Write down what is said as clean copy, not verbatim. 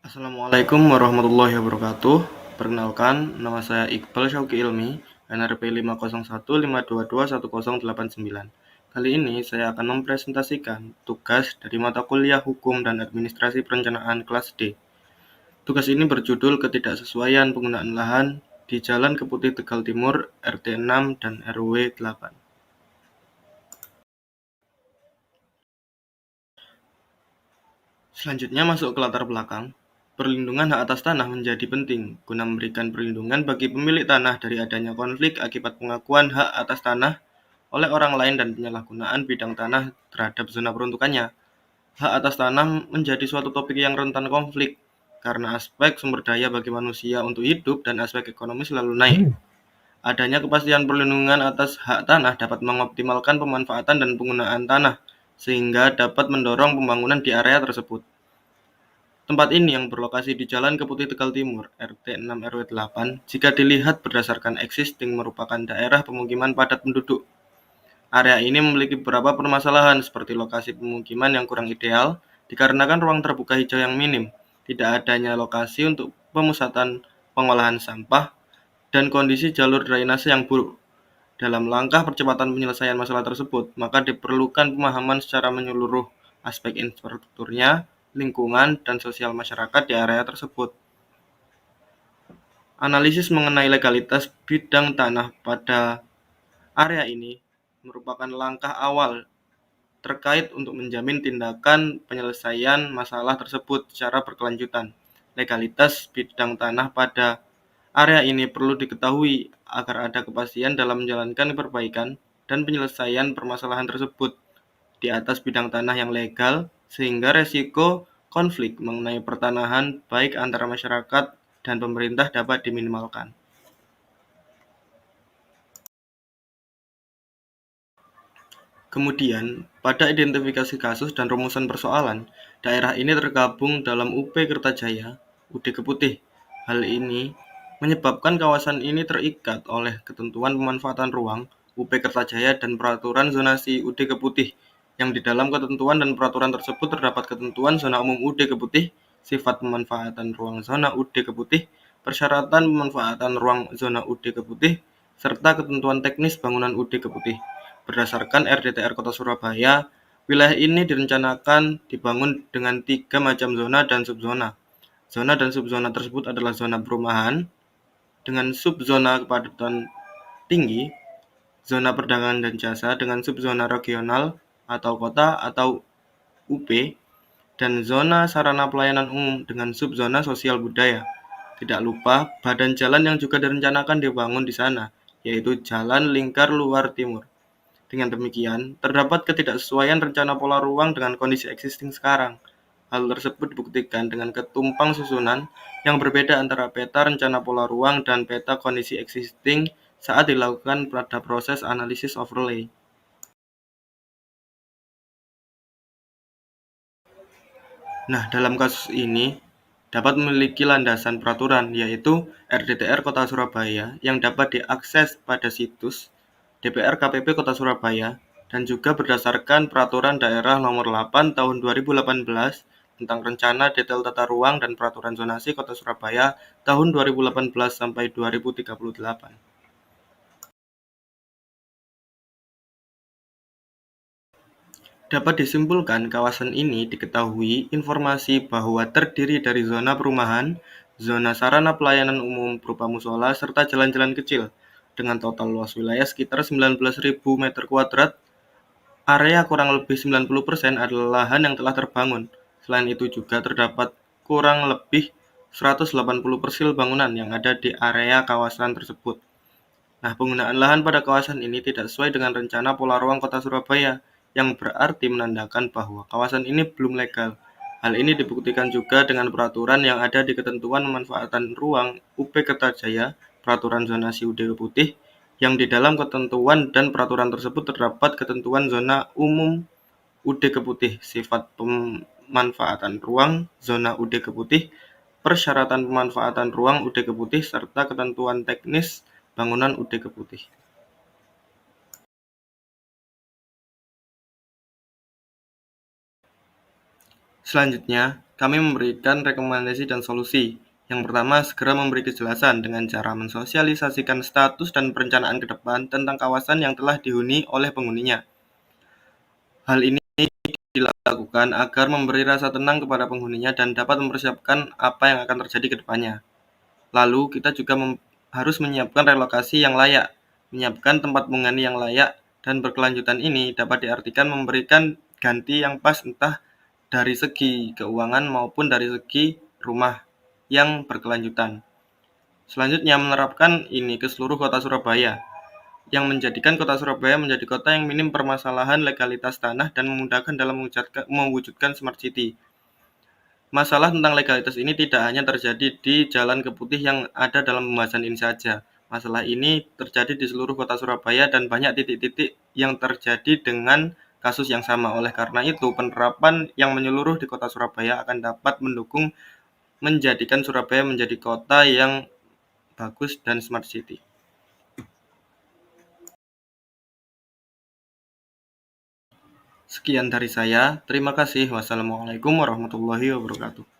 Assalamualaikum warahmatullahi wabarakatuh. Perkenalkan, nama saya Iqbal Syauqi Ilmi, NRP 50152210089. Kali ini saya akan mempresentasikan tugas dari mata kuliah Hukum dan Administrasi Perencanaan kelas D. Tugas ini berjudul Ketidaksesuaian Penggunaan Lahan di Jalan Keputih Tegal Timur, RT 6 dan RW 8. Selanjutnya masuk ke latar belakang. Perlindungan hak atas tanah menjadi penting guna memberikan perlindungan bagi pemilik tanah dari adanya konflik akibat pengakuan hak atas tanah oleh orang lain dan penyalahgunaan bidang tanah terhadap zona peruntukannya. Hak atas tanah menjadi suatu topik yang rentan konflik karena aspek sumber daya bagi manusia untuk hidup dan aspek ekonomi selalu naik. Adanya kepastian perlindungan atas hak tanah dapat mengoptimalkan pemanfaatan dan penggunaan tanah sehingga dapat mendorong pembangunan di area tersebut. Tempat ini yang berlokasi di Jalan Keputih Tegal Timur, RT 6 RW 8, jika dilihat berdasarkan existing merupakan daerah pemukiman padat penduduk. Area ini memiliki beberapa permasalahan seperti lokasi pemukiman yang kurang ideal, dikarenakan ruang terbuka hijau yang minim, tidak adanya lokasi untuk pemusatan pengolahan sampah, dan kondisi jalur drainase yang buruk. Dalam langkah percepatan penyelesaian masalah tersebut, maka diperlukan pemahaman secara menyeluruh aspek infrastrukturnya, lingkungan, dan sosial masyarakat di area tersebut. Analisis mengenai legalitas bidang tanah pada area ini merupakan langkah awal terkait untuk menjamin tindakan penyelesaian masalah tersebut secara berkelanjutan. Legalitas bidang tanah pada area ini perlu diketahui agar ada kepastian dalam menjalankan perbaikan dan penyelesaian permasalahan tersebut di atas bidang tanah yang legal, sehingga resiko konflik mengenai pertanahan baik antara masyarakat dan pemerintah dapat diminimalkan. Kemudian, pada identifikasi kasus dan rumusan persoalan, daerah ini tergabung dalam UP Kertajaya, UD Keputih. Hal ini menyebabkan kawasan ini terikat oleh ketentuan pemanfaatan ruang UP Kertajaya dan peraturan zonasi UD Keputih, yang di dalam ketentuan dan peraturan tersebut terdapat ketentuan zona umum UD Keputih, sifat pemanfaatan ruang zona UD Keputih, persyaratan pemanfaatan ruang zona UD Keputih, serta ketentuan teknis bangunan UD Keputih. Berdasarkan RDTR Kota Surabaya, wilayah ini direncanakan dibangun dengan 3 macam zona dan subzona. Zona dan subzona tersebut adalah zona perumahan dengan subzona kepadatan tinggi, zona perdagangan dan jasa dengan subzona regional atau kota atau UP, dan zona sarana pelayanan umum dengan subzona sosial budaya. Tidak lupa, badan jalan yang juga direncanakan dibangun di sana, yaitu Jalan Lingkar Luar Timur. Dengan demikian, terdapat ketidaksesuaian rencana pola ruang dengan kondisi existing sekarang. Hal tersebut dibuktikan dengan ketumpang susunan yang berbeda antara peta rencana pola ruang dan peta kondisi existing saat dilakukan pada proses analisis overlay. Nah, dalam kasus ini dapat memiliki landasan peraturan, yaitu RDTR Kota Surabaya yang dapat diakses pada situs DPR KPP Kota Surabaya, dan juga berdasarkan Peraturan Daerah Nomor 8 Tahun 2018 tentang Rencana Detail Tata Ruang dan Peraturan Zonasi Kota Surabaya tahun 2018 sampai 2038. Dapat disimpulkan, kawasan ini diketahui informasi bahwa terdiri dari zona perumahan, zona sarana pelayanan umum berupa musola, serta jalan-jalan kecil, dengan total luas wilayah sekitar 19.000 meter kuadrat. Area kurang lebih 90% adalah lahan yang telah terbangun. Selain itu juga terdapat kurang lebih 180 persil bangunan yang ada di area kawasan tersebut. Nah, penggunaan lahan pada kawasan ini tidak sesuai dengan rencana pola ruang Kota Surabaya, yang berarti menandakan bahwa kawasan ini belum legal. Hal ini dibuktikan juga dengan peraturan yang ada di ketentuan pemanfaatan ruang UP Kertajaya, peraturan zonasi UD Putih, yang di dalam ketentuan dan peraturan tersebut terdapat ketentuan zona umum UD Keputih, sifat pemanfaatan ruang zona UD Keputih, persyaratan pemanfaatan ruang UD Keputih, serta ketentuan teknis bangunan UD Keputih. Selanjutnya, kami memberikan rekomendasi dan solusi. Yang pertama, segera memberi kejelasan dengan cara mensosialisasikan status dan perencanaan ke depan tentang kawasan yang telah dihuni oleh penghuninya. Hal ini dilakukan agar memberi rasa tenang kepada penghuninya dan dapat mempersiapkan apa yang akan terjadi ke depannya. Lalu, kita juga harus menyiapkan relokasi yang layak. Menyiapkan tempat menghuni yang layak dan berkelanjutan ini dapat diartikan memberikan ganti yang pas entah dari segi keuangan maupun dari segi rumah yang berkelanjutan. Selanjutnya, menerapkan ini ke seluruh kota Surabaya, yang menjadikan kota Surabaya menjadi kota yang minim permasalahan legalitas tanah dan memudahkan dalam mewujudkan smart city. Masalah tentang legalitas ini tidak hanya terjadi di Jalan Keputih yang ada dalam pembahasan ini saja. Masalah ini terjadi di seluruh kota Surabaya dan banyak titik-titik yang terjadi dengan kasus yang sama. Oleh karena itu, penerapan yang menyeluruh di kota Surabaya akan dapat mendukung menjadikan Surabaya menjadi kota yang bagus dan smart city. Sekian dari saya. Terima kasih. Wassalamualaikum warahmatullahi wabarakatuh.